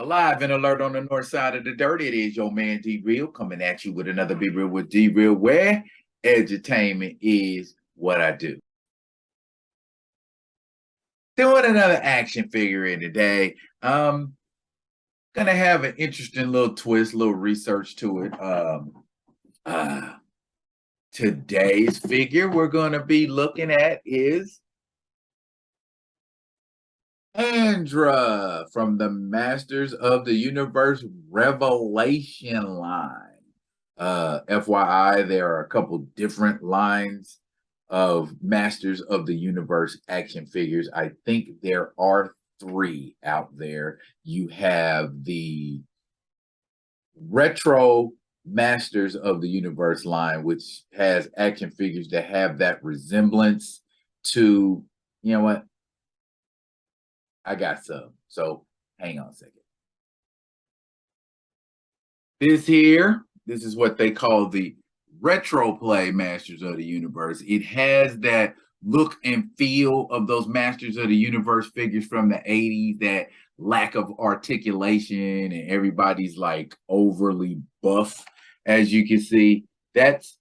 Live and alert on the north side of the dirt. It is your man D Real coming at you with another Be Real with D Real, where edutainment is what I do. Doing another action figure in today. Gonna have an interesting little twist, little research to it. Today's figure we're gonna be looking at is Andra from the Masters of the Universe Revelation line. FYI, there are a couple different lines of Masters of the Universe action figures. I think there are 3 out there. You have the retro Masters of the Universe line, which has action figures that have that resemblance to, you know what? I got some. So hang on a second. This is what they call the retro play Masters of the Universe. It has that look and feel of those Masters of the Universe figures from the 80s, that lack of articulation, and everybody's like overly buff, as you can see. That's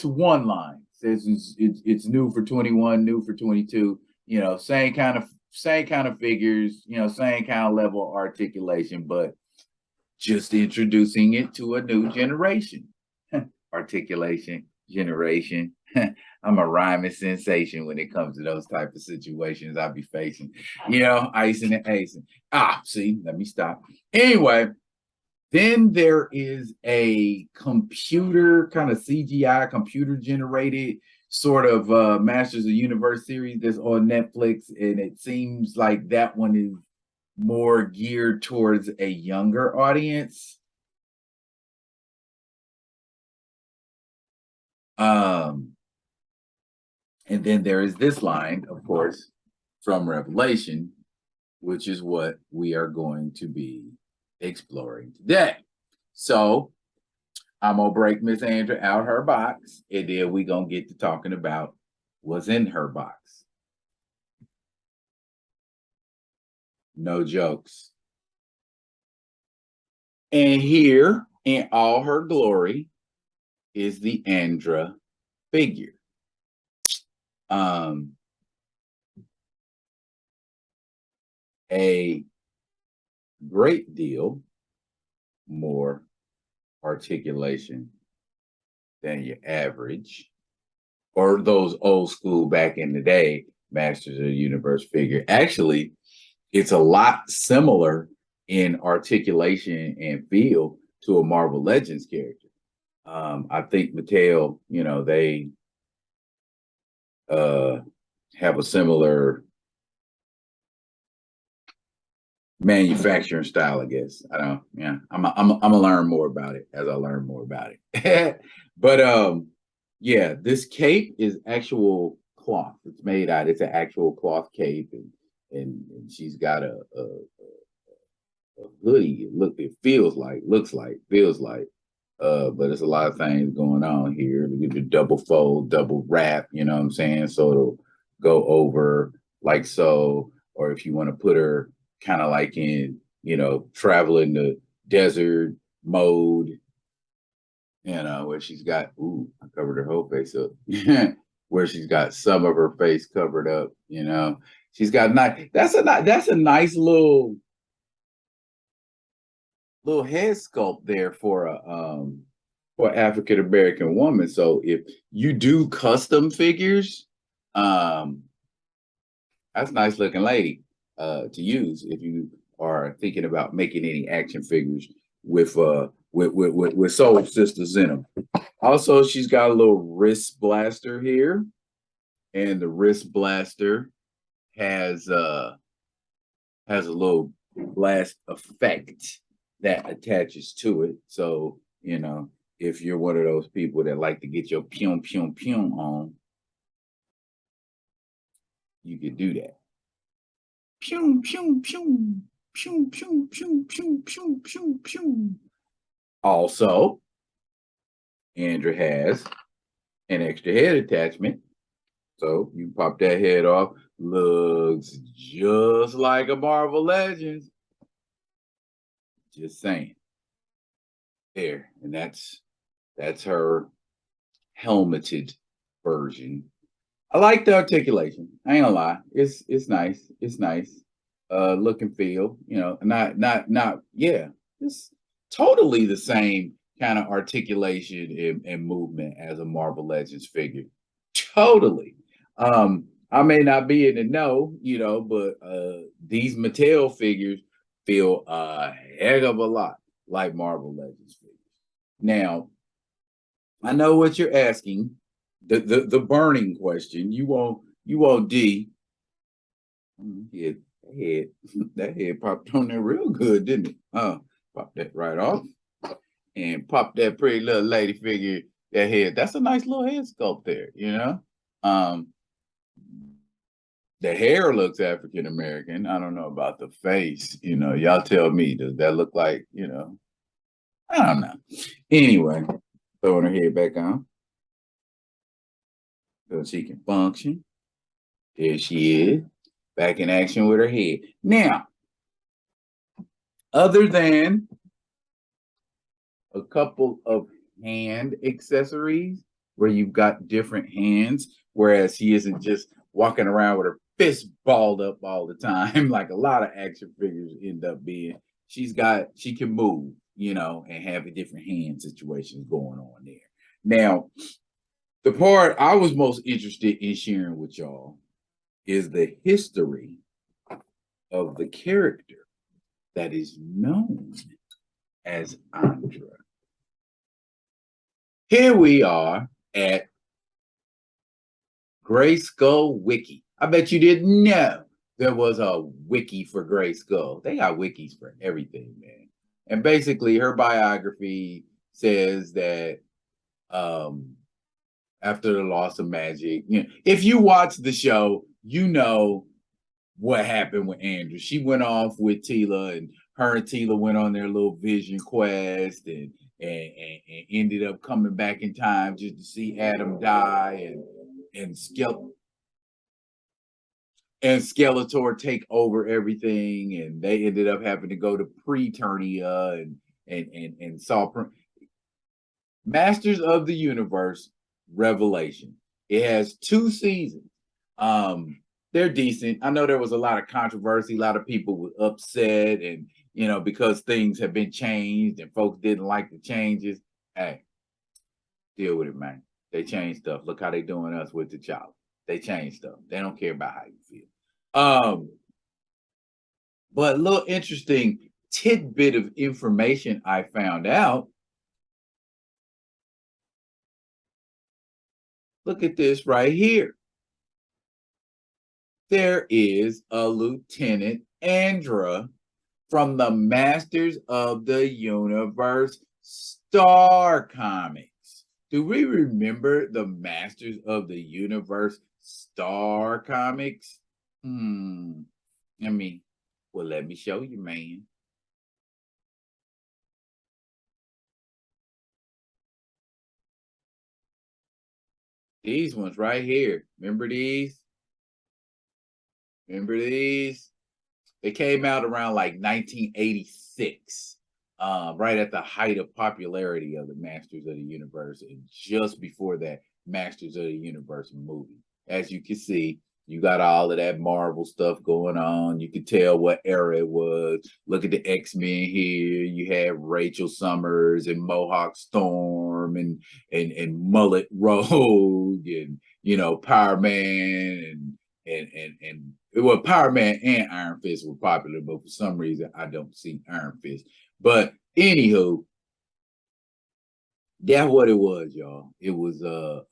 one line. Says it's new for 21, new for 22. You know, same kind of figures, you know, same kind of level of articulation, but just introducing it to a new generation. Articulation, generation. I'm a rhyming sensation when it comes to those type of situations I be facing. You know, icing and acing. See, let me stop. Anyway, then there is a computer kind of CGI, computer generated sort of Masters of the Universe series that's on Netflix, and it seems like that one is more geared towards a younger audience. And then there is this line, of course, from Revelation, which is what we are going to be exploring today. So I'm gonna break Miss Andra out her box, and then we're gonna get to talking about what's in her box. No jokes. And here, in all her glory, is the Andra figure. A great deal more articulation than your average, or those old school back in the day Masters of the Universe figure. Actually, it's a lot similar in articulation and feel to a Marvel Legends character. I think Mattel, you know, they have a similar manufacturing style, I guess. I don't. Yeah, I'm gonna learn more about it as I learn more about it. But yeah, this cape is actual cloth. It's made out. It's an actual cloth cape, and she's got a hoodie. It feels like, feels like. But there's a lot of things going on here. You get the double fold, double wrap, you know what I'm saying? So it'll go over like so, or if you want to put her kind of like in, you know, traveling the desert mode, you know, where she's got, I covered her whole face up, where she's got some of her face covered up, you know. She's got that's a nice little head sculpt there for African American woman. So if you do custom figures, that's a nice looking lady to use if you are thinking about making any action figures with soul sisters in them. Also, she's got a little wrist blaster here, and the wrist blaster has a little blast effect that attaches to it. So, you know, if you're one of those people that like to get your pew pew pew on, you could do that. Pew pew pew pew pew pew pew pew pew pew. Also, Andra has an extra head attachment. So you pop that head off. Looks just like a Marvel Legends. Just saying. There, and that's her helmeted version. I like the articulation. I ain't gonna lie. It's nice. It's nice. Look and feel, not yeah. It's totally the same kind of articulation and movement as a Marvel Legends figure. Totally. I may not be in the know, but these Mattel figures feel a heck of a lot like Marvel Legends figures. Now, I know what you're asking. The burning question. You want D. Yeah, that head popped on there real good, didn't it? Pop that right off and pop that pretty little lady figure. That head. That's a nice little head sculpt there. Um, the hair looks African American. I don't know about the face. Y'all tell me. Does that look like? I don't know. Anyway, throwing her head back on so she can function. There she is, back in action with her head. Now, other than a couple of hand accessories where you've got different hands, whereas she isn't just walking around with her fist balled up all the time, like a lot of action figures end up being. She can move, and have a different hand situations going on there. Now, the part I was most interested in sharing with y'all is the history of the character that is known as Andra. Here we are at Grayskull Wiki. I bet you didn't know there was a wiki for Grayskull. They got wikis for everything, man. And basically, her biography says that after the loss of magic, if you watch the show, you know what happened with Andra. She went off with Teela, and her and Teela went on their little vision quest and ended up coming back in time just to see Adam die and Skeletor take over everything, and they ended up having to go to Preternia and saw Masters of the Universe Revelation. It has 2 seasons. They're decent. I know there was a lot of controversy. A lot of people were upset, and because things have been changed and folks didn't like the changes. Hey, deal with it, man. They changed stuff. Look how they doing us with the child. They changed stuff. They don't care about how you feel. But a little interesting tidbit of information I found out. Look at this right here. There is a Lieutenant Andra from the Masters of the Universe Star Comics. Do we remember the Masters of the Universe Star Comics? Let me show you, man. These ones right here. Remember these? They came out around like 1986, right at the height of popularity of the Masters of the Universe, and just before that Masters of the Universe movie. As you can see, you got all of that Marvel stuff going on. You can tell what era it was. Look at the X-Men here. You have Rachel Summers and Mohawk Storm and Mullet Rogue and Power Man and well, Power Man and Iron Fist were popular, but for some reason I don't see Iron Fist. But anywho, that's what it was, y'all. It was the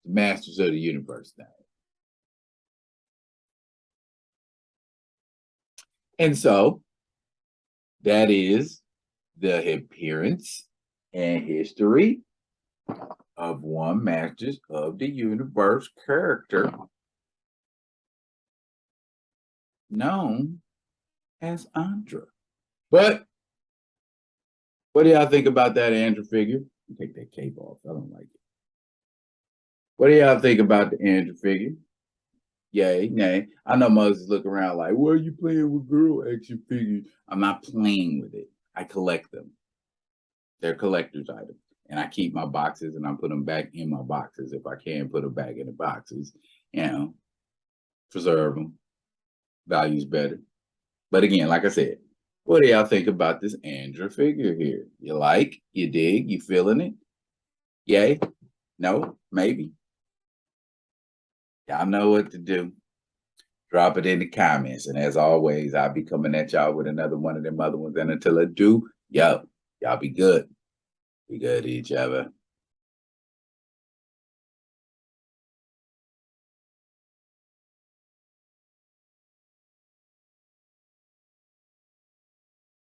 Masters of the Universe thing. And so that is the appearance and history of one Masters of the Universe character known as Andra. But what do y'all think about that Andra figure? Take that cape off. I don't like it. What do y'all think about the Andra figure? Yay, nay. I know mothers look around like, "Why are you playing with girl action figures?" I'm not playing with it. I collect them. They're collector's items. And I keep my boxes and I put them back in my boxes. If I can put them back in the boxes, you know, preserve them. Value's better. But again, like I said, what do y'all think about this Andra figure here? You like? You dig? You feeling it? Yay? No? Maybe? Y'all know what to do. Drop it in the comments. And as always, I'll be coming at y'all with another one of them other ones. And until I do, y'all be good. Be good to each other.